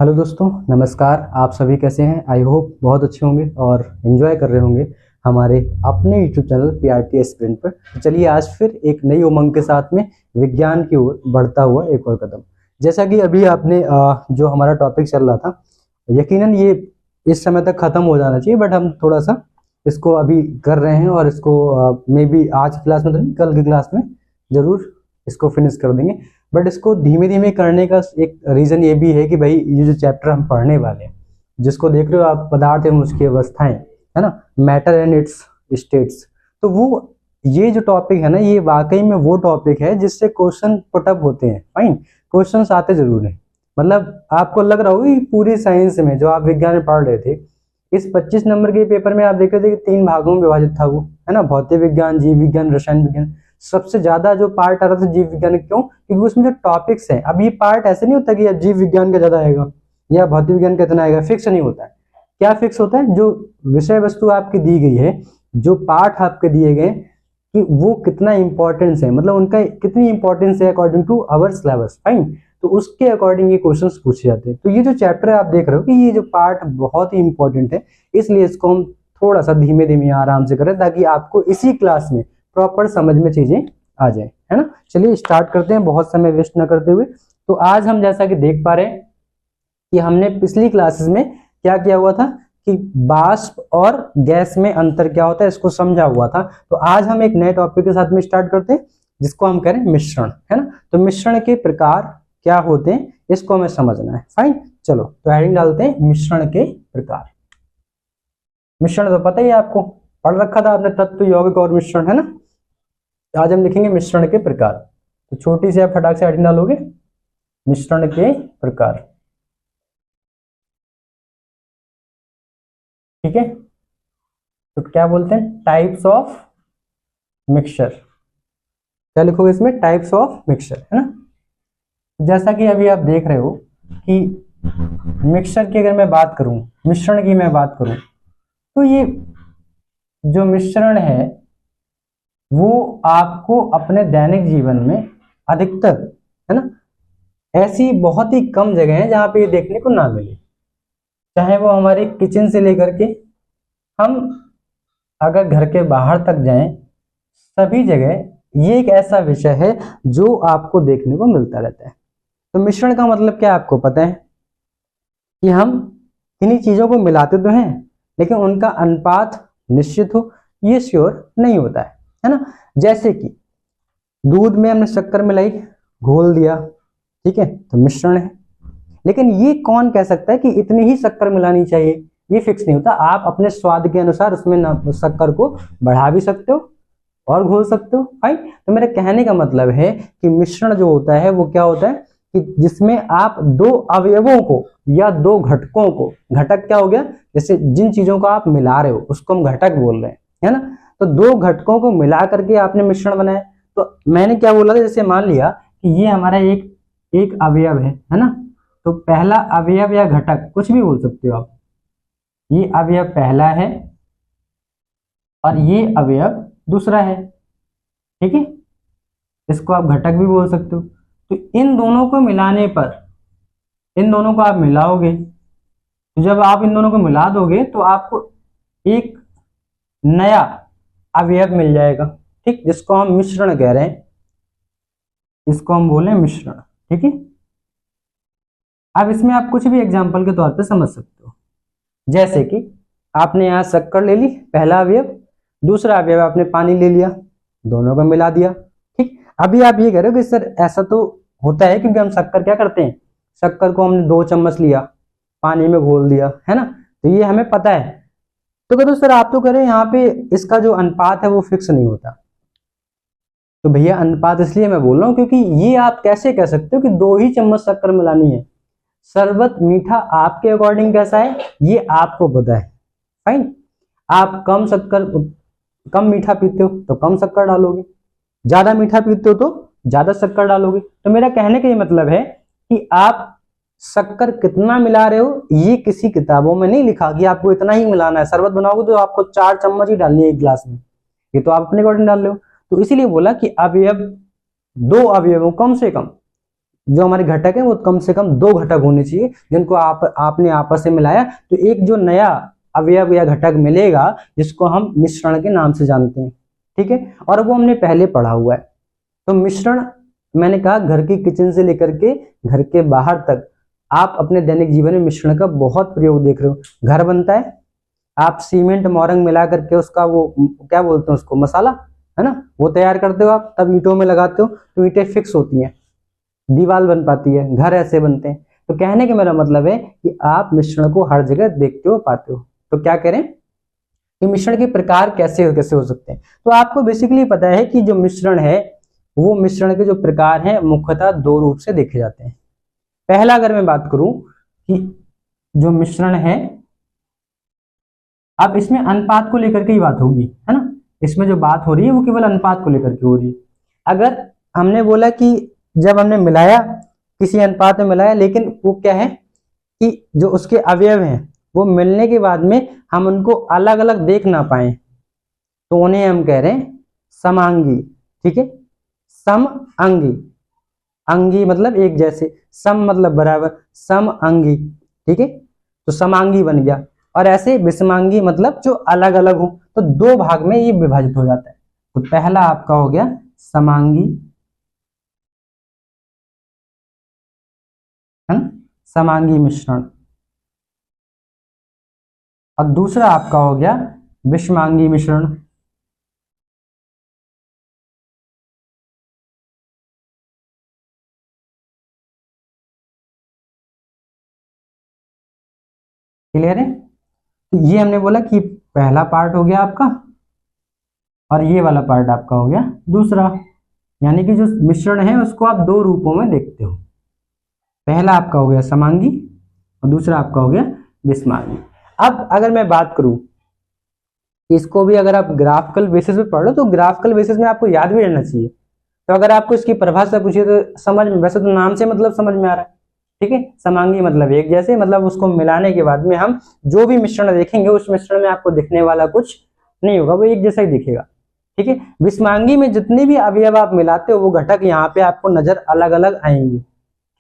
Hello दोस्तों, नमस्कार। आप सभी कैसे हैं? आई होप बहुत अच्छे होंगे और एंजॉय कर रहे होंगे हमारे अपने यूट्यूब चैनल पीआरटी एस्पिरेंट पर। तो चलिए आज फिर एक नई उमंग के साथ में विज्ञान की ओर बढ़ता हुआ एक और कदम। जैसा कि अभी आपने जो हमारा टॉपिक चल रहा था, यकीनन ये इस समय तक खत्म हो जाना चाहिए, बट हम थोड़ा सा इसको अभी कर रहे हैं और इसको मे बी आज की क्लास में तो नहीं, कल की क्लास में जरूर इसको फिनिश कर देंगे। बट इसको धीमे धीमे करने का एक रीजन ये भी है कि भाई ये जो चैप्टर हम पढ़ने वाले हैं, जिसको देख रहे हो आप, पदार्थ एवं उसकी अवस्थाएं, है ना, मैटर एंड इट्स स्टेट्स। तो वो ये जो टॉपिक है ना, ये वाकई में वो टॉपिक है जिससे क्वेश्चन पुटअप होते हैं। फाइन, क्वेश्चन आते जरूर हैं। मतलब आपको लग रहा होगा कि पूरी साइंस में जो आप विज्ञान में पढ़ रहे थे, इस 25 नंबर के पेपर में आप देख रहे थे कि 3 भागों में विभाजित था वो, है ना, भौतिक विज्ञान, जीव विज्ञान, रसायन विज्ञान। सबसे ज्यादा जो पार्ट आ रहा था जीव विज्ञान, क्यों? क्योंकि उसमें जो टॉपिक्स हैं, अब ये पार्ट ऐसे नहीं होता कि या जीव विज्ञान का ज्यादा आएगा या भौतिक विज्ञान का इतना आएगा, फिक्स नहीं होता है। क्या फिक्स होता है? जो विषय वस्तु आपकी दी गई है, जो पाठ आपके दिए गए कि वो कितना इंपॉर्टेंस है, मतलब उनका कितनी इंपॉर्टेंस है according to our syllabus. Fine, तो उसके अकॉर्डिंग ये क्वेश्चंस पूछे जाते हैं। तो ये जो चैप्टर आप देख रहे हो कि ये जो पार्ट बहुत ही इंपॉर्टेंट है, इसलिए इसको हम थोड़ा सा धीमे धीमे आराम से करें ताकि आपको इसी क्लास में प्रॉपर समझ में चीजें आ जाए, है ना। चलिए स्टार्ट करते हैं बहुत समय वेस्ट ना करते हुए। तो आज हम जैसा कि देख पा रहे हैं कि हमने पिछली क्लासेस में क्या किया हुआ था कि वाष्प और गैस में अंतर क्या होता है इसको समझा हुआ था। तो आज हम एक नए टॉपिक के साथ में स्टार्ट करते हैं जिसको हम करें मिश्रण, है ना। तो मिश्रण के प्रकार क्या होते हैं इसको हमें समझना है। फाइन, चलो तो हेडिंग डालते हैं मिश्रण के प्रकार। मिश्रण तो पता ही है आपको, पढ़ रखा था आपने, तत्व, यौगिक और मिश्रण, है ना। आज हम लिखेंगे मिश्रण के प्रकार। तो छोटी सी आप फटाक से हेडिंग डालोगे, मिश्रण के प्रकार। ठीक है, तो क्या बोलते हैं? Types of mixture. क्या लिखोगे इसमें? टाइप्स ऑफ मिक्सचर, है ना। जैसा कि अभी आप देख रहे हो कि मिक्सचर की अगर मैं बात करूं, मिश्रण की मैं बात करूं, तो ये जो मिश्रण है वो आपको अपने दैनिक जीवन में अधिकतर, है ना, ऐसी बहुत ही कम जगह है जहां पे ये देखने को ना मिले। चाहे वो हमारे किचन से लेकर के हम अगर घर के बाहर तक जाएं, सभी जगह ये एक ऐसा विषय है जो आपको देखने को मिलता रहता है। तो मिश्रण का मतलब क्या आपको पता है कि हम इन्हीं चीजों को मिलाते तो हैं, लेकिन उनका अनुपात निश्चित हो ये श्योर नहीं होता है ना। जैसे कि दूध में हमने शक्कर मिलाई, घोल दिया, ठीक है, तो मिश्रण है। लेकिन ये कौन कह सकता है कि इतनी ही शक्कर मिलानी चाहिए? ये फिक्स नहीं होता। आप अपने स्वाद के अनुसार उसमें शक्कर को बढ़ा भी सकते हो और घोल सकते हो। भाई, तो मेरे कहने का मतलब है कि मिश्रण जो होता है वो क्या होता है कि जिसमें आप दो अवयवों को या दो घटकों को, घटक क्या हो गया, जैसे जिन चीजों को आप मिला रहे हो उसको हम घटक बोल रहे हैं, है ना। तो दो घटकों को मिला करके आपने मिश्रण बनाया। तो मैंने क्या बोला था, जैसे मान लिया कि ये हमारा एक एक अवयव है ना। तो पहला अवयव या घटक कुछ भी बोल सकते हो आप। ये अवयव पहला है और ये अवयव दूसरा है, ठीक है। इसको आप घटक भी बोल सकते हो। तो इन दोनों को मिलाने पर, इन दोनों को आप मिलाओगे, तो जब आप इन दोनों को मिला दोगे तो आपको एक नया अवयव मिल जाएगा, ठीक, जिसको हम मिश्रण कह रहे हैं, इसको हम बोले मिश्रण, ठीक है। अब इसमें आप कुछ भी एग्जांपल के तौर पे समझ सकते हो। जैसे कि आपने यहाँ शक्कर ले ली, पहला अवयव, दूसरा अवयव आपने पानी ले लिया, दोनों को मिला दिया, ठीक। अभी आप ये कह रहे हो कि सर ऐसा तो होता है क्योंकि हम शक्कर क्या करते हैं, शक्कर को हमने 2 चम्मच लिया, पानी में घोल दिया, है ना, तो ये हमें पता है। तो कहते सर आप तो कह रहे हैं यहाँ पे इसका जो अनुपात है वो फिक्स नहीं होता। तो भैया अनुपात इसलिए मैं बोल रहा हूँ क्योंकि ये आप कैसे कह सकते हो कि 2 ही चम्मच शक्कर मिलानी है? शरबत मीठा आपके अकॉर्डिंग कैसा है ये आपको पता है। फाइन, आप कम मीठा पीते हो तो कम शक्कर डालोगे, ज्यादा मीठा पीते हो तो ज्यादा शक्कर डालोगे। तो मेरा कहने का ये मतलब है कि आप शक्कर कितना मिला रहे हो ये किसी किताबों में नहीं लिखा कि आपको इतना ही मिलाना है। शरबत बनाओगे तो आपको 4 चम्मच ही डालनी है एक गिलास में, ये तो आप अपने अकॉर्डिंग डाल रहे हो। तो इसीलिए बोला कि अवयव, 2 अवयवों कम से कम जो हमारे घटक है वो कम से कम 2 घटक होने चाहिए जिनको आपने आपस में मिलाया तो एक जो नया अवयव या घटक मिलेगा जिसको हम मिश्रण के नाम से जानते हैं। ठीक है, और वो हमने पहले पढ़ा हुआ है। तो मिश्रण, मैंने कहा घर की किचन से लेकर के घर के बाहर तक आप अपने दैनिक जीवन में मिश्रण का बहुत प्रयोग देख रहे हो। घर बनता है, आप सीमेंट मोरंग मिला करके उसका वो क्या बोलते हैं उसको, मसाला है ना, वो तैयार करते हो आप, तब ईंटों में लगाते हो तो ईंटें फिक्स होती हैं, दीवार बन पाती है, घर ऐसे बनते हैं। तो कहने का मेरा मतलब है कि आप मिश्रण को हर जगह देखते हो, पाते हो। तो क्या करें कि मिश्रण के प्रकार कैसे कैसे हो सकते हैं। तो आपको बेसिकली पता है कि जो मिश्रण है वो मिश्रण के जो प्रकार हैं मुख्यतः 2 रूप से देखे जाते हैं। पहला अगर मैं बात करूं कि जो मिश्रण है, अब इसमें अनुपात को लेकर के ही बात होगी, है ना, इसमें जो बात हो रही है वो केवल अनुपात को लेकर के हो रही है। अगर हमने बोला कि जब हमने मिलाया, किसी अनुपात में मिलाया, लेकिन वो क्या है कि जो उसके अवयव हैं वो मिलने के बाद में हम उनको अलग अलग देख ना पाए तो उन्हें हम कह रहे हैं समांगी। ठीक है, सम अंगी, अंगी मतलब एक जैसे, सम मतलब बराबर, सम अंगी। ठीक है, तो समांगी बन गया। और ऐसे विषमांगी मतलब जो अलग अलग हो, तो 2 भाग में ये विभाजित हो जाता है। तो पहला आपका हो गया समांगी, है ना, समांगी मिश्रण। और दूसरा आपका हो गया विषमांगी मिश्रण। क्लियर है, तो ये हमने बोला कि पहला पार्ट हो गया आपका और ये वाला पार्ट आपका हो गया दूसरा। यानी कि जो मिश्रण है उसको आप 2 रूपों में देखते हो। पहला आपका हो गया समांगी और दूसरा आपका हो गया विषमांगी। अब अगर मैं बात करूं, इसको भी अगर आप ग्राफिकल बेसिस पे पढ़ लो तो ग्राफिकल बेसिस में आपको याद भी रहना चाहिए। तो अगर आपको इसकी परिभाषा पूछिए तो समझ में, वैसे तो नाम से मतलब समझ में आ रहा है। ठीक है, समांगी मतलब एक जैसे, मतलब उसको मिलाने के बाद में हम जो भी मिश्रण देखेंगे उस मिश्रण में आपको दिखने वाला कुछ नहीं होगा, वो एक जैसा ही दिखेगा। ठीक है, विषमांगी में जितने भी अवयव आप मिलाते हो वो घटक यहाँ पे आपको नजर अलग अलग आएंगे।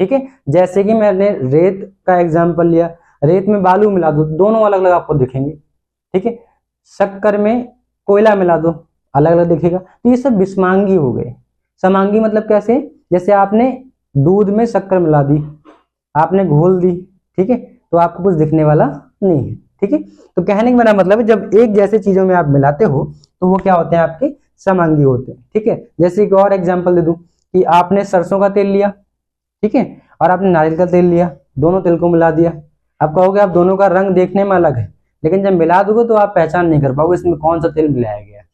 ठीक है, जैसे कि मैंने रेत का एग्जाम्पल लिया, रेत में बालू मिला दो, दोनों अलग अलग आपको दिखेंगे। ठीक है, शक्कर में कोयला मिला दो, अलग अलग दिखेगा। तो ये सब विषमांगी हो गए। समांगी मतलब कैसे, जैसे आपने दूध में शक्कर मिला दी, आपने घोल दी, ठीक है, तो आपको कुछ दिखने वाला नहीं है। ठीक है, तो कहने का मेरा मतलब है जब एक जैसे चीजों में आप मिलाते हो तो वो क्या होते हैं, आपके समांगी होते हैं। ठीक है, जैसे एक और एग्जांपल दे दूं कि आपने सरसों का तेल लिया, ठीक है, और आपने नारियल का तेल लिया, दोनों तेल को मिला दिया। आप कहोगे आप दोनों का रंग देखने में अलग है, लेकिन जब मिला दोगे तो आप पहचान नहीं कर पाओगे इसमें कौन सा तेल मिलाया गया है।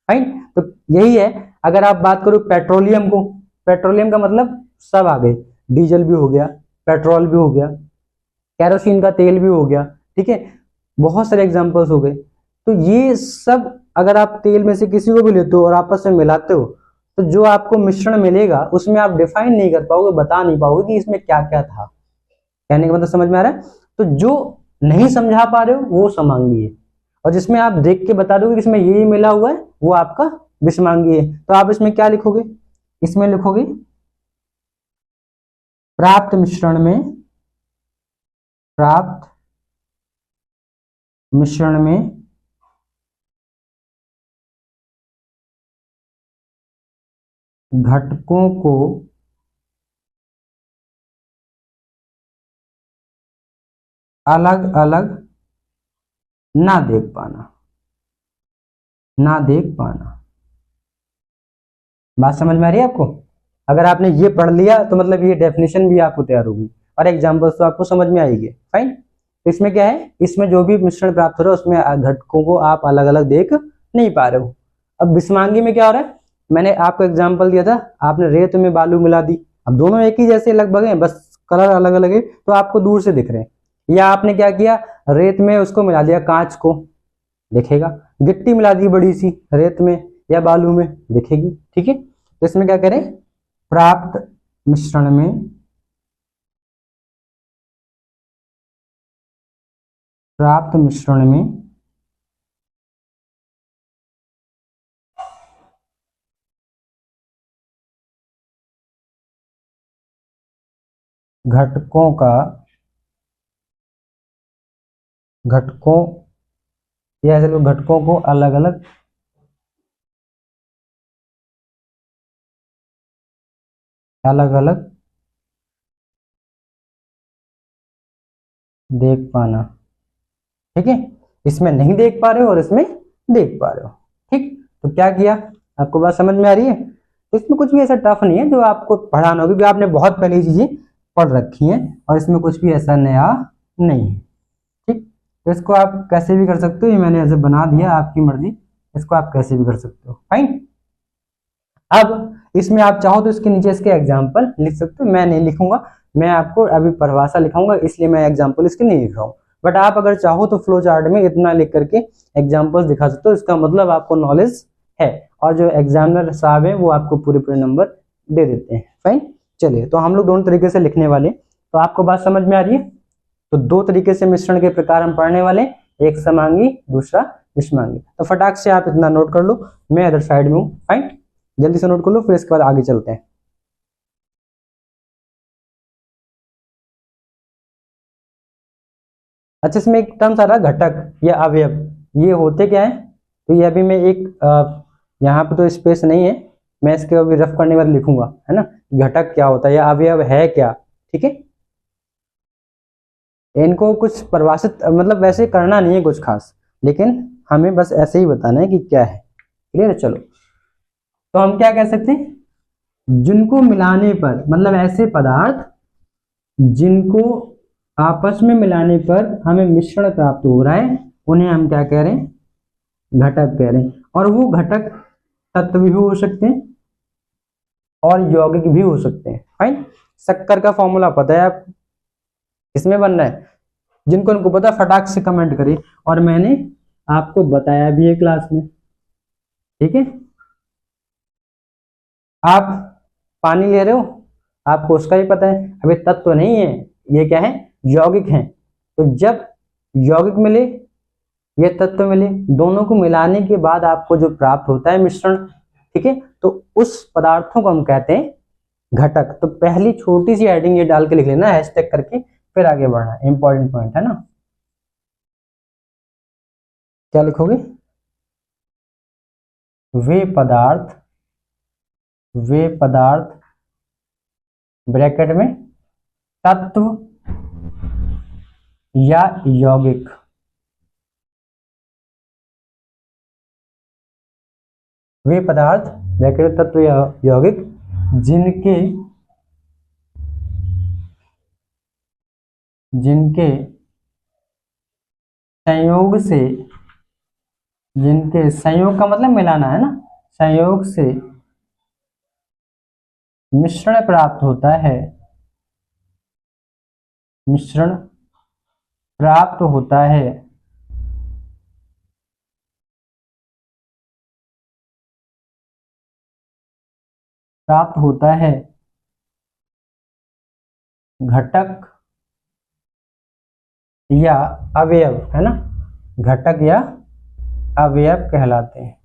राइट, तो यही है। अगर आप बात करो पेट्रोलियम को, पेट्रोलियम का मतलब सब आ गए, डीजल भी हो गया, पेट्रोल भी हो गया, कैरोसिन का तेल भी हो गया। ठीक है, बहुत सारे एग्जांपल्स हो गए। तो ये सब अगर आप तेल में से किसी को भी लेते हो और आपस में मिलाते हो तो जो आपको मिश्रण मिलेगा उसमें आप डिफाइन नहीं कर पाओगे, बता नहीं पाओगे कि इसमें क्या क्या था। कहने का मतलब समझ में आ रहा है। तो जो नहीं समझा पा रहे हो वो समांगी है, और जिसमें आप देख के बता दोगे कि इसमें ये मिला हुआ है वो आपका विषमांगी है। तो आप इसमें क्या लिखोगे, इसमें लिखोगे प्राप्त मिश्रण में, प्राप्त मिश्रण में घटकों को अलग अलग ना देख पाना, ना देख पाना। बात समझ में आ रही है आपको। अगर आपने ये पढ़ लिया तो मतलब ये डेफिनेशन भी आपको तैयार होगी और एग्जांपल्स तो आपको समझ में आएगी। फाइन, तो इसमें क्या है, इसमें जो भी मिश्रण प्राप्त हो रहा है उसमें घटकों को आप अलग अलग देख नहीं पा रहे हो। अब विषमांगी में क्या हो रहा है, मैंने आपको एग्जाम्पल दिया था, आपने रेत में बालू मिला दी, अब दोनों एक ही जैसे लगभग हैं, बस कलर अलग अलग है तो आपको दूर से दिख रहे हैं। या आपने क्या किया, रेत में उसको मिला दिया, कांच को दिखेगा, गिट्टी मिला दी बड़ी सी रेत में या बालू में, दिखेगी। ठीक है, तो इसमें क्या करें, प्राप्त मिश्रण में, प्राप्त मिश्रण में घटकों का घटकों या ऐसे लोग घटकों को अलग अलग अलग अलग देख पाना। ठीक है, इसमें नहीं देख पा रहे हो और इसमें देख पा रहे हो। ठीक, तो क्या किया, आपको बात समझ में आ रही है। तो इसमें कुछ भी ऐसा टफ नहीं है जो आपको पढ़ाना होगा, क्योंकि आपने बहुत पहले चीजें पढ़ रखी हैं और इसमें कुछ भी ऐसा नया नहीं है। ठीक, तो इसको आप कैसे भी कर सकते हो, ये मैंने ऐसे बना दिया, आपकी मर्जी, इसको आप कैसे भी कर सकते हो। फाइन, अब इसमें आप चाहो तो इसके नीचे इसके एग्जाम्पल लिख सकते हो, मैं नहीं लिखूंगा, मैं आपको अभी परिभाषा लिखाऊंगा, इसलिए मैं एग्जाम्पल इसके नहीं लिख रहा हूँ। बट आप अगर चाहो तो फ्लो चार्ट में इतना लिख करके एग्जाम्पल्स दिखा सकते हो, इसका मतलब आपको नॉलेज है, और जो एग्जामिनर साहब है वो आपको पूरे पूरे नंबर दे देते हैं। फाइन, चलिए, तो हम लोग दोनों तरीके से लिखने वाले, तो आपको बात समझ में आ रही है। तो दो तरीके से मिश्रण के प्रकार हम पढ़ने वाले, एक समांगी दूसरा विषमांगी। तो फटाक से आप इतना नोट कर लो, मैं अदर साइड में हूँ। फाइन, जल्दी से नोट कर लो, फिर इसके बाद आगे चलते हैं। अच्छा, इसमें एक टर्म आ रहा घटक या अवयव, ये होते क्या है, तो ये अभी मैं एक यहाँ पे तो स्पेस नहीं है, मैं इसके अभी रफ करने वाले लिखूंगा, है ना, घटक क्या होता है या अवयव है क्या। ठीक है, इनको कुछ परिभाषित मतलब वैसे करना नहीं है कुछ खास, लेकिन हमें बस ऐसे ही बताना है कि क्या है। क्लियर है, चलो, तो हम क्या कह सकते हैं, जिनको मिलाने पर, मतलब ऐसे पदार्थ जिनको आपस में मिलाने पर हमें मिश्रण प्राप्त हो रहा है, उन्हें हम क्या कह रहे हैं, घटक कह रहे हैं। और वो घटक तत्व भी हो सकते हैं और यौगिक भी हो सकते हैं। फाइन, शक्कर का फॉर्मूला पता है आपको, इसमें बनना है, जिनको उनको पता फटाक से कमेंट करिए, और मैंने आपको बताया भी है क्लास में। ठीक है, आप पानी ले रहे हो, आपको उसका भी पता है, अभी तत्व तो नहीं है, ये क्या है, यौगिक हैं। तो जब यौगिक मिले, ये तत्व मिले, दोनों को मिलाने के बाद आपको जो प्राप्त होता है मिश्रण, ठीक है, तो उस पदार्थों को हम कहते हैं घटक। तो पहली छोटी सी हेडिंग ये डाल के लिख लेना, हैशटैग करके, फिर आगे बढ़ना, इंपॉर्टेंट पॉइंट है ना। क्या लिखोगे, वे पदार्थ, वे पदार्थ ब्रैकेट में तत्व या यौगिक, वे पदार्थ ब्रैकेट तत्व या यौगिक जिनके जिनके संयोग से, जिनके संयोग का मतलब मिलाना है ना, संयोग से मिश्रण प्राप्त होता है, मिश्रण प्राप्त होता है, प्राप्त होता है घटक या अवयव, है ना, घटक या अवयव कहलाते हैं।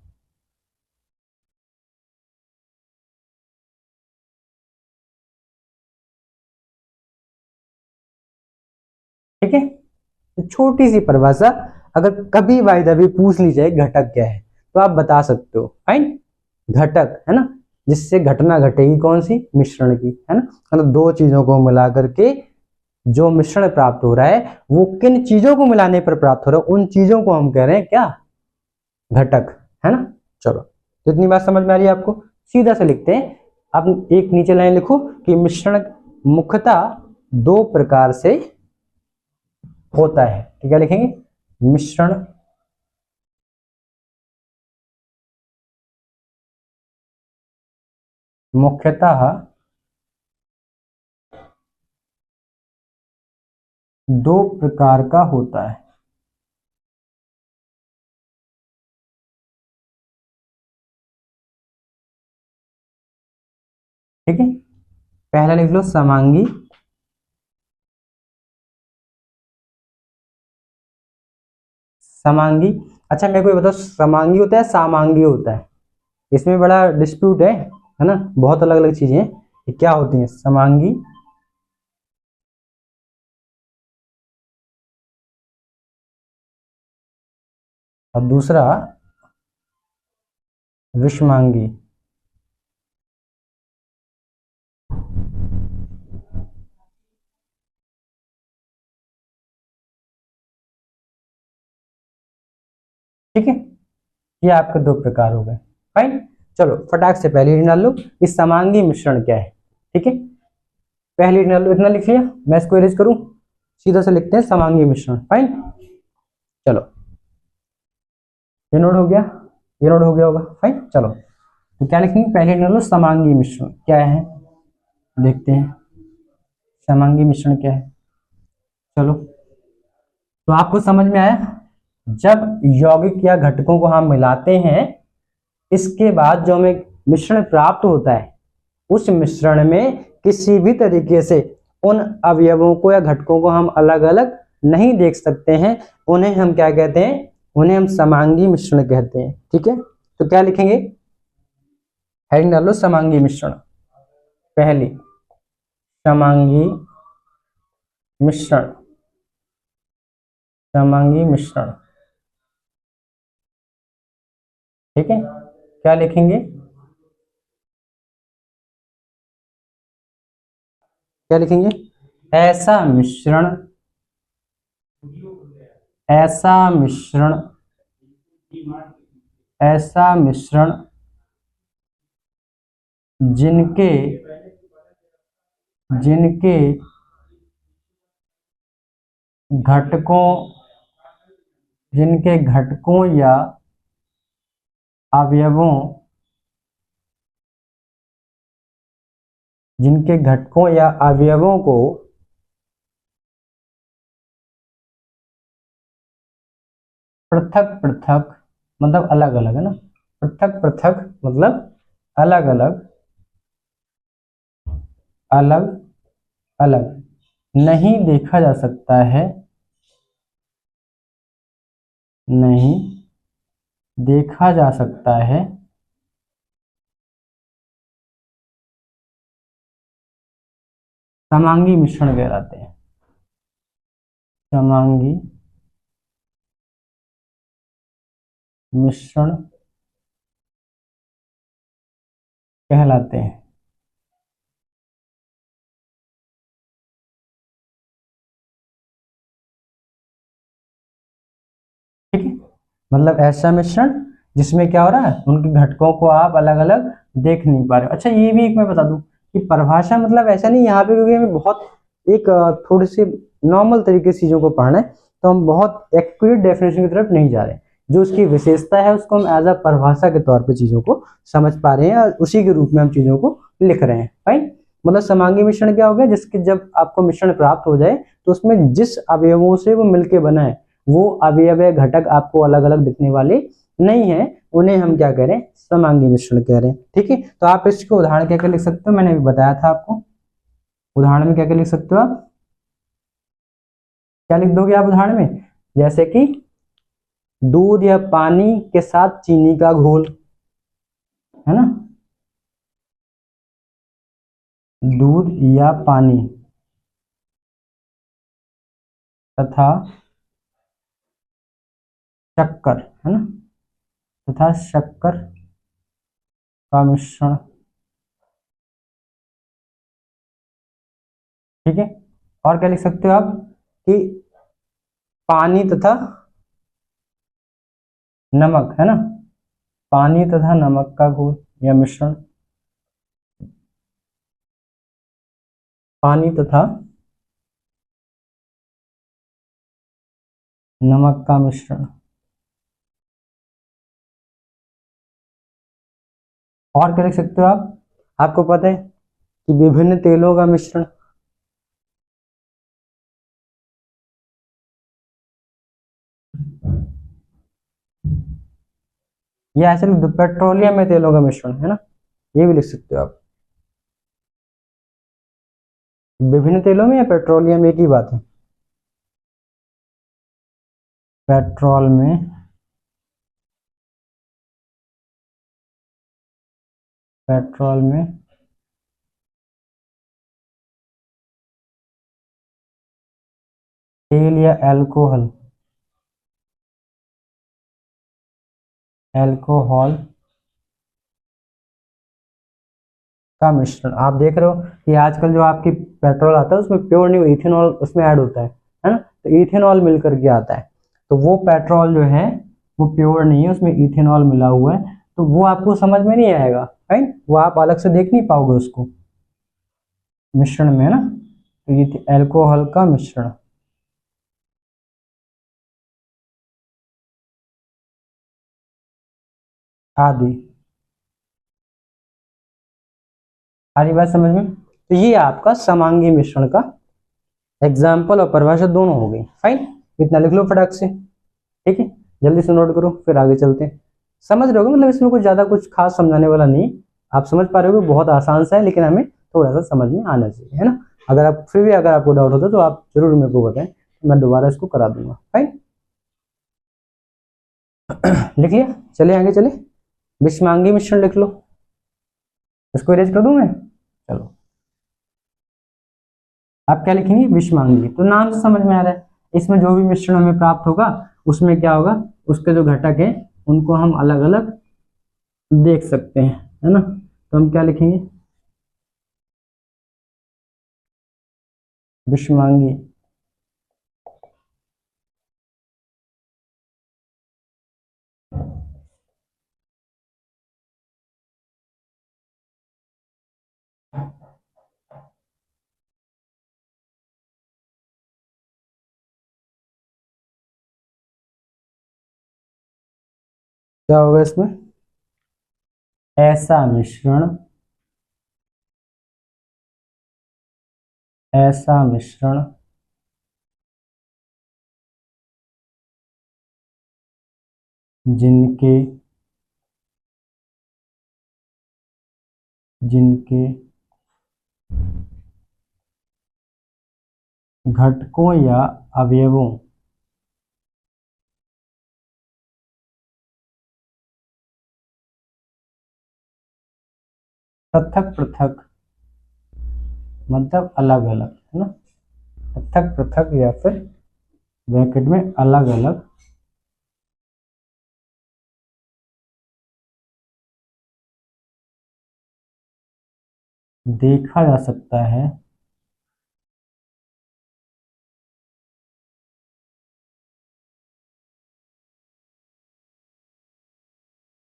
ठीक है, तो छोटी सी परिभाषा, अगर कभी बाय द वे पूछ ली जाए घटक क्या है, तो आप बता सकते हो। फाइन, घटक है ना, जिससे घटना घटेगी कौन सी, मिश्रण की, है ना, मतलब दो चीजों को मिला करके जो मिश्रण प्राप्त हो रहा है, वो किन चीजों को मिलाने पर प्राप्त हो रहा है, उन चीजों को हम कह रहे हैं क्या, घटक, है ना। चलो, तो इतनी बात समझ में आ रही है आपको, सीधा से लिखते हैं। आप एक नीचे लाइन लिखो कि मिश्रण मुख्यतः दो प्रकार से होता है। ठीक है, लिखेंगे, मिश्रण मुख्यतः दो प्रकार का होता है। ठीक है, पहला लिख लो समांगी, समांगी। अच्छा, मेरे को ये बताओ, समांगी होता है सामांगी होता है, इसमें बड़ा डिस्प्यूट है ना, बहुत अलग अलग चीजें हैं, ये क्या होती हैं, समांगी और दूसरा विषमांगी। ठीक है, ये आपके दो प्रकार हो गए। फाइन, चलो फटाक से पहली रीडिंग डाल लो कि समांगी मिश्रण क्या है। ठीक है, पहली रीडिंग डाल लो, इतना लिख लिया, मैं इसको इरेज करूं, सीधा से लिखते हैं समांगी मिश्रण। फाइन, चलो ये नोट हो गया, ये नोट हो गया होगा। फाइन, चलो तो क्या लिखेंगे, पहले रीडिंग डाल लो समांगी मिश्रण क्या है, देखते हैं समांगी मिश्रण क्या है। चलो तो आपको समझ में आया, जब यौगिक या घटकों को हम मिलाते हैं, इसके बाद जो हमें मिश्रण प्राप्त होता है, उस मिश्रण में किसी भी तरीके से उन अवयवों को या घटकों को हम अलग अलग नहीं देख सकते हैं, उन्हें हम क्या कहते हैं, उन्हें हम समांगी मिश्रण कहते हैं। ठीक है, तो क्या लिखेंगे, हेडिंग डालो समांगी मिश्रण। पहली, समांगी मिश्रण, समांगी मिश्रण। ठीक है, क्या लिखेंगे, क्या लिखेंगे, ऐसा मिश्रण, ऐसा मिश्रण, ऐसा मिश्रण जिनके, जिनके घटकों, जिनके घटकों या अवयवों, जिनके घटकों या अवयवों को पृथक पृथक, मतलब अलग अलग है ना, पृथक पृथक मतलब अलग अलग, अलग अलग नहीं देखा जा सकता है, नहीं देखा जा सकता है, समांगी मिश्रण कहलाते हैं, समांगी मिश्रण कहलाते हैं। ठीक है, मतलब ऐसा मिश्रण जिसमें क्या हो रहा है, उनके घटकों को आप अलग अलग देख नहीं पा रहे। अच्छा ये भी एक मैं बता दूं कि परिभाषा मतलब ऐसा नहीं यहाँ पे, क्योंकि हमें बहुत एक थोड़ी सी नॉर्मल तरीके से चीजों को पढ़ना है, तो हम बहुत एक्यूरेट डेफिनेशन की तरफ नहीं जा रहे हैं। जो उसकी विशेषता है उसको हम एज अ परिभाषा के तौर पे चीजों को समझ पा रहे हैं, और उसी के रूप में हम चीजों को लिख रहे हैं। फाइन, मतलब समांगी मिश्रण क्या हो गया, जिसके जब आपको मिश्रण प्राप्त हो जाए तो उसमें जिस अवयवों से वो मिलके बना है, वो अवयव घटक आपको अलग अलग दिखने वाले नहीं है, उन्हें हम क्या कह रहे हैं, समांगी मिश्रण कह रहे हैं। ठीक है, तो आप इसको उदाहरण क्या क्या लिख सकते हो, मैंने अभी बताया था आपको, उदाहरण में क्या क्या लिख सकते हो आप, क्या लिख दोगे आप उदाहरण में, जैसे कि दूध या पानी के साथ चीनी का घोल, है ना, दूध या पानी तथा शक्कर, है ना, तथा शक्कर का मिश्रण। ठीक है, और क्या लिख सकते हो आप कि पानी तथा नमक, है ना, पानी तथा नमक का घोल या मिश्रण, पानी तथा नमक का मिश्रण। और क्या लिख सकते हो आप, आपको पता है कि विभिन्न तेलों का मिश्रण, या ऐसे लिख दो पेट्रोलियम में तेलों का मिश्रण, है ना, ये भी लिख सकते हो आप। विभिन्न तेलों में या पेट्रोलियम एक ही बात है, पेट्रोल में, पेट्रोल में तेल या अल्कोहल, एल्कोहल का मिश्रण। आप देख रहे हो कि आजकल जो आपकी पेट्रोल आता है उसमें प्योर नहीं, इथेनॉल उसमें ऐड होता है ना, तो इथेनॉल मिल करके आता है, तो वो पेट्रोल जो है वो प्योर नहीं है, उसमें इथेनॉल मिला हुआ है, तो वो आपको समझ में नहीं आएगा, राइट, वो आप अलग से देख नहीं पाओगे उसको मिश्रण में, है ना। तो ये एल्कोहल का मिश्रण, आदि। आ रही बात समझ में? तो ये आपका समांगी मिश्रण का एग्जाम्पल और परिभाषा दोनों हो गई, फाइन। इतना लिख लो फटाक से, ठीक है, जल्दी से नोट करो, फिर आगे चलते हैं। समझ रहे होगे, मतलब इसमें कुछ ज्यादा कुछ खास समझाने वाला नहीं, आप समझ पा रहे हो, बहुत आसान सा है, लेकिन हमें थोड़ा सा समझ में आना चाहिए, है ना। अगर आप फिर भी अगर आपको डाउट होता है तो आप जरूर मेरे को बताएं, मैं दोबारा इसको करा दूंगा, फाइन। लिख लिया, चलिए आगे चले। विषमांगी मिश्रण लिख लो, इसको इरेज कर दूं मैं, चलो। आप क्या लिखेंगे, विषमांगी, तो नाम से समझ में आ रहा है, इसमें जो भी मिश्रण हमें प्राप्त होगा उसमें क्या होगा, उसके जो घटक है उनको हम अलग अलग देख सकते हैं, है ना। तो हम क्या लिखेंगे, विषमांगी। क्या होगा इसमें, ऐसा मिश्रण, ऐसा मिश्रण जिनके जिनके घटकों या अवयवों पृथक पृथक, मतलब अलग अलग, है ना, पृथक पृथक या फिर ब्रैकेट में अलग अलग देखा जा सकता है,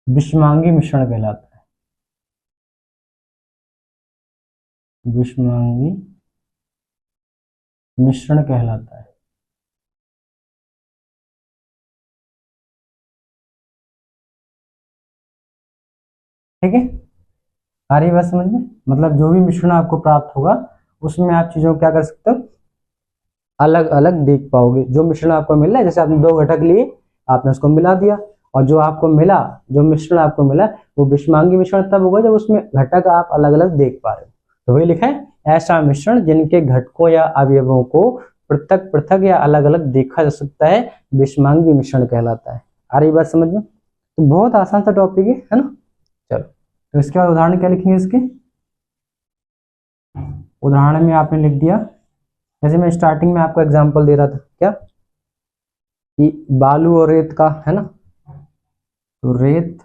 विषमांगी मिश्रण कहलाता है, विषमांगी मिश्रण कहलाता है। ठीक है, आ रही बात समझ में, मतलब जो भी मिश्रण आपको प्राप्त होगा उसमें आप चीजों को क्या कर सकते हो, अलग अलग देख पाओगे। जो मिश्रण आपको मिल रहा है, जैसे आपने दो घटक लिए, आपने उसको मिला दिया, और जो आपको मिला, जो मिश्रण आपको मिला वो विषमांगी मिश्रण तब होगा जब उसमें घटक आप अलग अलग देख पा रहे हो। तो वही लिखा है, ऐसा मिश्रण जिनके घटकों या अवयवों को पृथक पृथक या अलग अलग देखा जा सकता है, विषमांगी मिश्रण कहलाता है। आ रही बात समझ में? तो बहुत आसान सा टॉपिक है ना। चलो, तो इसके बाद उदाहरण क्या लिखेंगे इसके, उदाहरण में आपने लिख दिया, जैसे मैं स्टार्टिंग में आपको एग्जांपल दे रहा था क्या, कि बालू और रेत का, है ना, तो रेत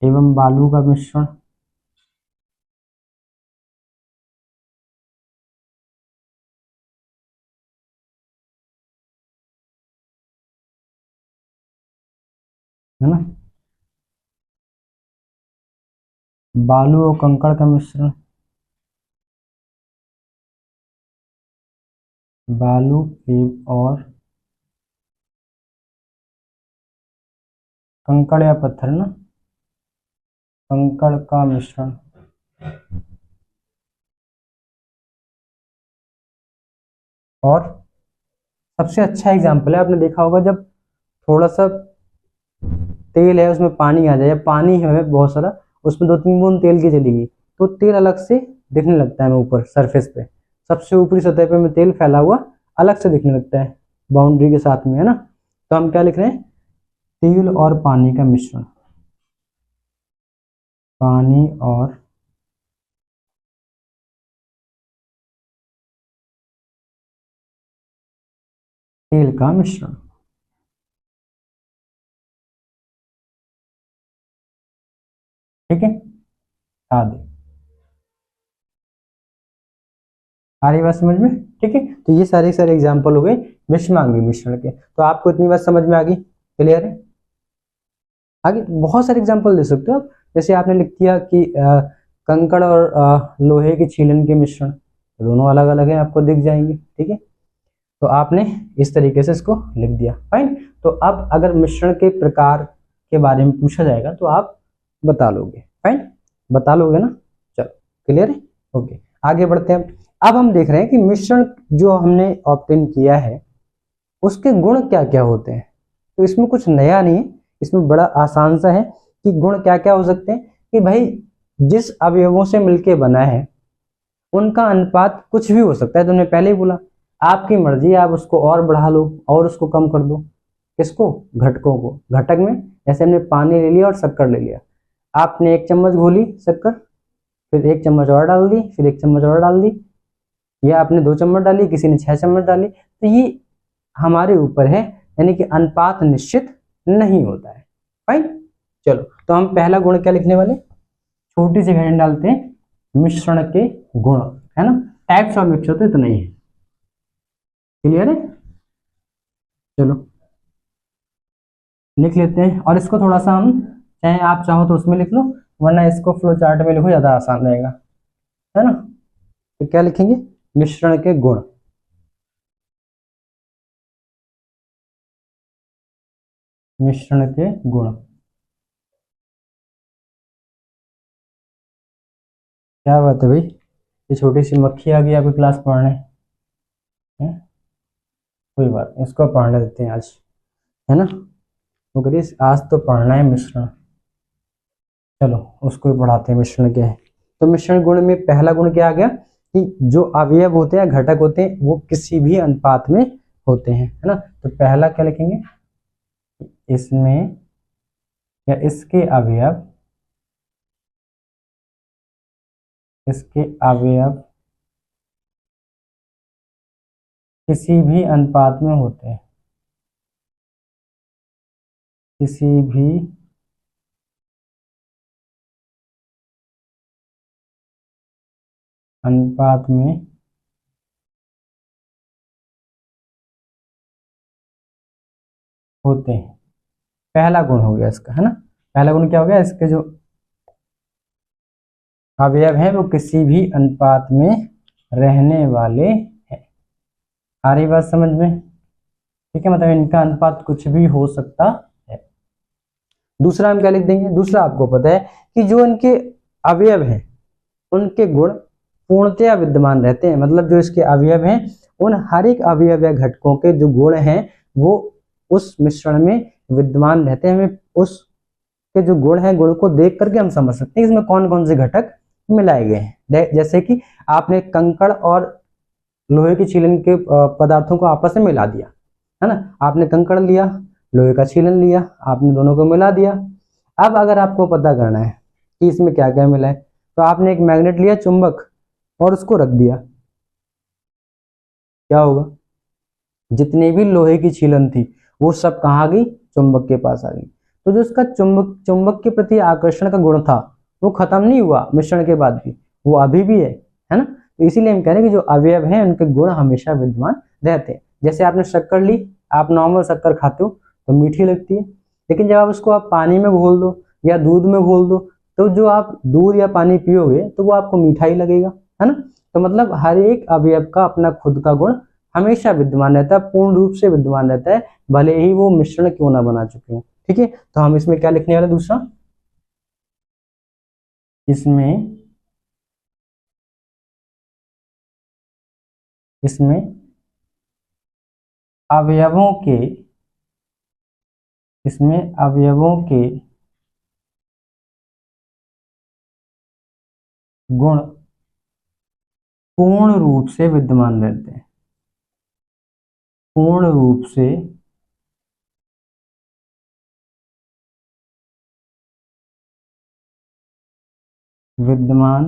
एवं बालू का मिश्रण, है ना, बालू और कंकड़ का मिश्रण, बालू और कंकड़ या पत्थर ना, कंकड़ का मिश्रण। और सबसे अच्छा एग्जाम्पल है, आपने देखा होगा जब थोड़ा सा तेल है उसमें पानी आ जाए, या पानी है बहुत सारा, उसमें दो तीन बूंद तेल की चली गई, तो तेल अलग से दिखने लगता है हमें ऊपर सरफेस पे, सबसे ऊपरी सतह पे में तेल फैला हुआ अलग से दिखने लगता है बाउंड्री के साथ में, है ना। तो हम क्या लिख रहे हैं, तेल और पानी का मिश्रण, पानी और तेल का मिश्रण। ठीक है, आदि। आ रही बात समझ में? ठीक है, तो ये सारे सारे एग्जाम्पल हो गए विषमांगी मिश्रण के। तो आपको इतनी बात समझ में आ गई, क्लियर है? आगे बहुत सारे एग्जाम्पल दे सकते हो आप, जैसे आपने लिख दिया कि कंकड़ और लोहे के छीलन के मिश्रण, तो दोनों अलग अलग है, आपको दिख जाएंगे। ठीक है, तो आपने इस तरीके से इसको लिख दिया, फाइन। तो अब अगर मिश्रण के प्रकार के बारे में पूछा जाएगा तो आप बता लोगे, फाइन, बता लोगे ना? चलो, क्लियर है, ओके, आगे बढ़ते हैं। अब हम देख रहे हैं कि मिश्रण जो हमने ऑब्टेन किया है उसके गुण क्या क्या होते हैं। तो इसमें कुछ नया नहीं है, इसमें बड़ा आसान सा है कि गुण क्या क्या हो सकते हैं। कि भाई जिस अवयवों से मिलके बना है उनका अनुपात कुछ भी हो सकता है, तुमने पहले ही बोला, आपकी मर्जी, आप उसको और बढ़ा लो और उसको कम कर दो। किसको? घटकों को। घटक में जैसे हमने पानी ले लिया और शक्कर ले लिया, आपने 1 चम्मच घोली शक्कर, फिर 1 चम्मच और डाल दी, फिर 1 चम्मच और डाल दी, या आपने 2 चम्मच डाली, किसी ने 6 चम्मच डाली, तो ये हमारे ऊपर है, यानी कि अनुपात निश्चित नहीं होता है, फाइन। चलो, तो हम पहला गुण क्या लिखने वाले, छोटी सी हेडिंग डालते हैं, मिश्रण के गुण, है ना? टाइप्स ऑफ मिक्सचर तो इतना ही है, क्लियर है? चलो लिख लेते हैं, और इसको थोड़ा सा हम, चाहे आप चाहो तो उसमें लिख लो, वरना इसको फ्लो चार्ट में लिखो, ज्यादा आसान रहेगा, है ना? तो क्या लिखेंगे, मिश्रण के गुण। मिश्रण के गुण, क्या बात है भाई, ये छोटी सी मक्खी आ गई आपकी क्लास पढ़ने, है? कोई बात नहीं, इसको पढ़ने देते हैं आज, है ना? तो करिए, आज तो पढ़ना है मिश्रण, चलो उसको भी पढ़ाते हैं मिश्रण क्या है। तो मिश्रण गुण में पहला गुण क्या आ गया कि जो अवयव होते हैं, घटक होते हैं, वो किसी भी अनुपात में होते हैं, है ना? तो पहला क्या लिखेंगे, इसमें या इसके अवयव, इसके अवयव किसी भी अनुपात में होते हैं, किसी भी अनुपात में होते हैं। पहला गुण हो गया इसका, है ना? पहला गुण क्या हो गया, इसके जो अवयव हैं वो किसी भी अनुपात में रहने वाले हैं। आ रही बात समझ में? ठीक है, मतलब इनका अनुपात कुछ भी हो सकता है। दूसरा हम क्या लिख देंगे, दूसरा आपको पता है कि जो इनके अवयव हैं उनके गुण पूर्णतया विद्यमान रहते हैं, मतलब जो इसके अवयव हैं उन हर एक अवयव या घटकों के जो गुण हैं वो उस मिश्रण में विद्यमान रहते हैं। हमें उस के जो गुण हैं, गुण को देख करके हम समझ सकते हैं इसमें कौन कौन से घटक मिलाए गए हैं। जैसे कि आपने कंकड़ और लोहे की छीलन के पदार्थों को आपस में मिला दिया, है ना? आपने कंकड़ लिया, लोहे का छीलन लिया, आपने दोनों को मिला दिया। अब अगर आपको पता करना है कि इसमें क्या क्या मिला है, तो आपने एक मैग्नेट लिया, चुंबक, और उसको रख दिया, क्या होगा, जितनी भी लोहे की छीलन थी वो सब कहाँ आ गई, चुंबक के पास आ गई। तो जो उसका चुंबक चुंबक के प्रति आकर्षण का गुण था वो खत्म नहीं हुआ मिश्रण के बाद भी, वो अभी भी है ना? तो इसीलिए हम कह रहे हैं कि जो अवयव हैं उनके गुण हमेशा विद्यमान रहते हैं। जैसे आपने शक्कर ली, आप नॉर्मल शक्कर खाते हो तो मीठी लगती है, लेकिन जब आप उसको आप पानी में घोल दो या दूध में घोल दो, तो जो आप दूध या पानी पियोगे तो वो आपको मीठा ही लगेगा, है ना? तो मतलब हर एक अवयव का अपना खुद का गुण हमेशा विद्यमान रहता है, पूर्ण रूप से विद्यमान रहता है, भले ही वो मिश्रण क्यों ना बना चुके हो। ठीक है, तो हम इसमें क्या लिखने वाले, दूसरा, इसमें इसमें अवयवों के, इसमें अवयवों के गुण पूर्ण रूप से विद्यमान रहते हैं, पूर्ण रूप से विद्यमान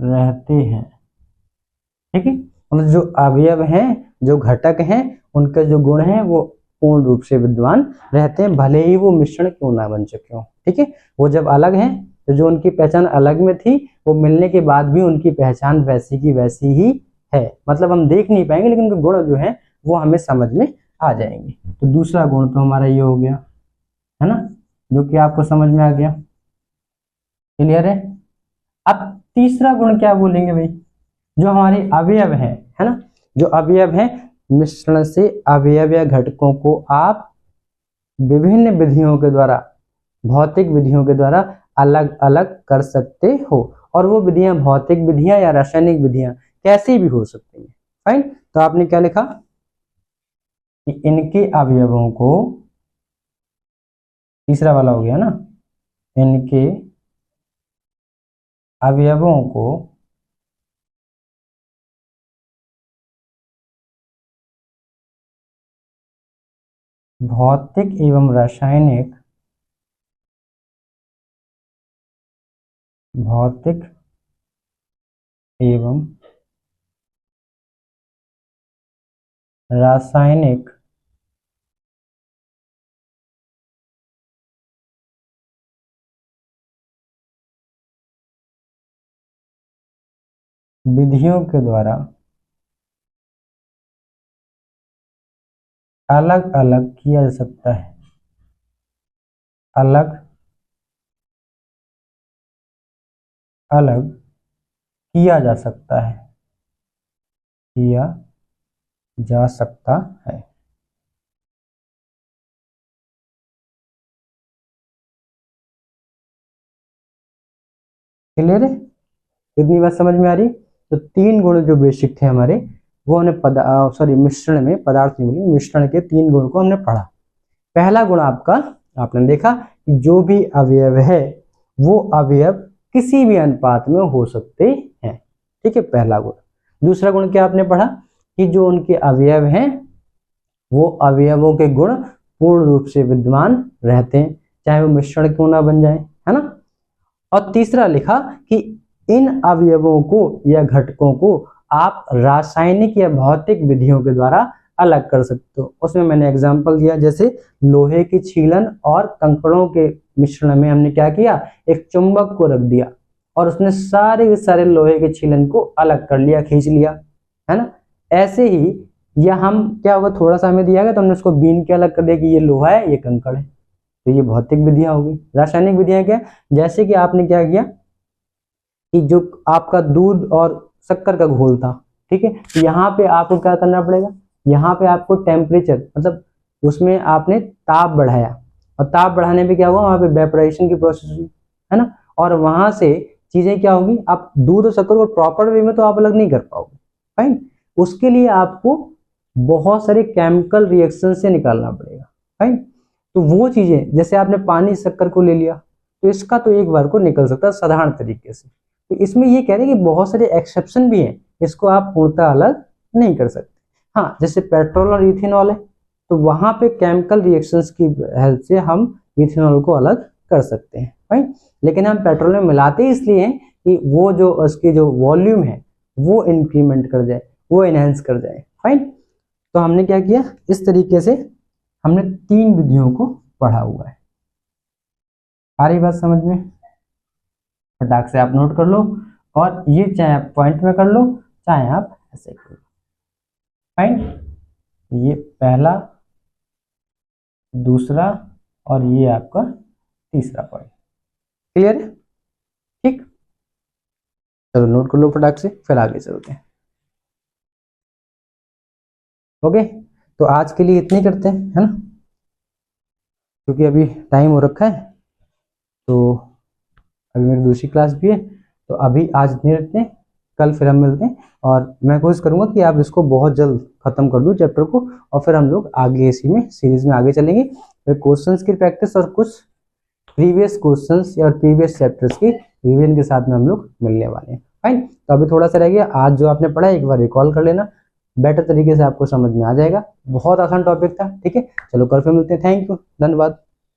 रहते हैं। ठीक है, मतलब जो अवयव हैं, जो घटक हैं, उनके जो गुण हैं वो पूर्ण रूप से विद्यमान रहते हैं, भले ही वो मिश्रण क्यों ना बन चुके हों। ठीक है, वो जब अलग हैं तो जो उनकी पहचान अलग में थी वो मिलने के बाद भी उनकी पहचान वैसी की वैसी ही है। मतलब हम देख नहीं पाएंगे लेकिन उनके गुण जो है वो हमें समझ में आ जाएंगे। तो दूसरा गुण तो हमारा ये हो गया, है ना, जो कि आपको समझ में आ गया। क्लियर है। अब तीसरा गुण क्या बोलेंगे भाई, जो हमारे अवयव है ना, जो अवयव है, मिश्रण से अवयव या घटकों को आप विभिन्न विधियों के द्वारा, भौतिक विधियों के द्वारा अलग अलग कर सकते हो। और वो विधियां भौतिक विधियां या रासायनिक विधियां कैसी भी हो सकती हैं। फाइन। तो आपने क्या लिखा कि इनके अवयवों को, तीसरा वाला हो गया ना, इनके अवयवों को भौतिक एवं रासायनिक, भौतिक एवं रासायनिक विधियों के द्वारा अलग अलग किया जा सकता है, अलग अलग किया जा सकता है, किया जा सकता है। क्लियर है, इतनी बात समझ में आ रही। तो तीन गुण जो बेसिक थे हमारे, वो हमने मिश्रण में, पदार्थ नहीं बोली, मिश्रण के तीन गुण को हमने पढ़ा। पहला गुण आपका, आपने देखा कि जो भी अवयव है वो अवयव किसी भी अनुपात में हो सकते हैं। ठीक है, पहला गुण। दूसरा गुण क्या आपने पढ़ा कि जो उनके अवयव हैं वो अवयवों के गुण पूर्ण रूप से विद्यमान रहते हैं, चाहे वो मिश्रण क्यों ना बन जाए, है ना। और तीसरा लिखा कि इन अवयवों को या घटकों को आप रासायनिक या भौतिक विधियों के द्वारा अलग कर सकते हो। उसमें मैंने एग्जांपल दिया, जैसे लोहे की छीलन और कंकड़ों के मिश्रण में हमने क्या किया, एक चुंबक को रख दिया और उसने सारे के सारे लोहे के छीलन को अलग कर लिया, खींच लिया, है ना। ऐसे ही या हम क्या होगा, थोड़ा सा हमें दिया गया तो हमने उसको बीन के अलग कर दिया कि ये लोहा है, ये कंकड़ है। तो ये भौतिक विधियां होगी। रासायनिक विधियां क्या, जैसे कि आपने क्या किया कि जो आपका दूध और शक्कर का घोल था, ठीक है, तो यहाँ पे आपको क्या करना पड़ेगा, यहाँ पे आपको टेम्परेचर, मतलब उसमें आपने ताप बढ़ाया और ताप बढ़ाने पे क्या हुआ, वहां पे वेपोराइजेशन की प्रोसेस हुई, है ना। और वहां से चीजें क्या होगी, आप दूध और शक्कर को प्रॉपर वे में तो आप अलग नहीं कर पाओगे। फाइन। उसके लिए आपको बहुत सारे केमिकल रिएक्शन से निकालना पड़ेगा। फाइन। तो वो चीजें, जैसे आपने पानी शक्कर को ले लिया तो इसका तो एक बार को निकल सकता है साधारण तरीके से। तो इसमें ये कह रहे हैं कि बहुत सारे एक्सेप्शन भी हैं, इसको आप पूर्णतः अलग नहीं कर सकते। हाँ, जैसे पेट्रोल और इथेनॉल है तो वहां पे केमिकल रिएक्शंस की हेल्प से हम इथेनॉल को अलग कर सकते हैं। राइट। लेकिन हम पेट्रोल में मिलाते इसलिए हैं कि वो जो उसकी जो वॉल्यूम है वो इंक्रीमेंट कर जाए, वो एनहेंस कर जाए। फाइन। तो हमने क्या किया, इस तरीके से हमने तीन विधियों को पढ़ा हुआ है। आ रही बात समझ में, फटाक से आप नोट कर लो, और ये चाहे आप पॉइंट में कर लो चाहे आप ऐसे कर लो। फाइन। ये पहला, दूसरा और ये आपका तीसरा पॉइंट। क्लियर है। ठीक, चलो नोट कर लो फटाक से, फिर आगे चलते हैं। ओके, तो आज के लिए इतने करते हैं, है ना, क्योंकि अभी टाइम हो रखा है, तो अभी मेरी दूसरी क्लास भी है, तो अभी आज इतने रखते हैं, कल फिर हम मिलते हैं। और मैं कोशिश करूंगा कि आप इसको बहुत जल्द खत्म कर दो चैप्टर को, और फिर हम लोग आगे इसी में सीरीज में आगे चलेंगे। फिर क्वेश्चंस की प्रैक्टिस और कुछ प्रीवियस क्वेश्चंस या प्रीवियस चैप्टर्स की रिवीजन के साथ में हम लोग मिलने वाले हैं। फाइन। तो अभी थोड़ा सा रह गया, आज जो आपने पढ़ा एक बार रिकॉल कर लेना, बेटर तरीके से आपको समझ में आ जाएगा। बहुत आसान टॉपिक था। ठीक है, चलो कल फिर मिलते हैं। थैंक यू, धन्यवाद।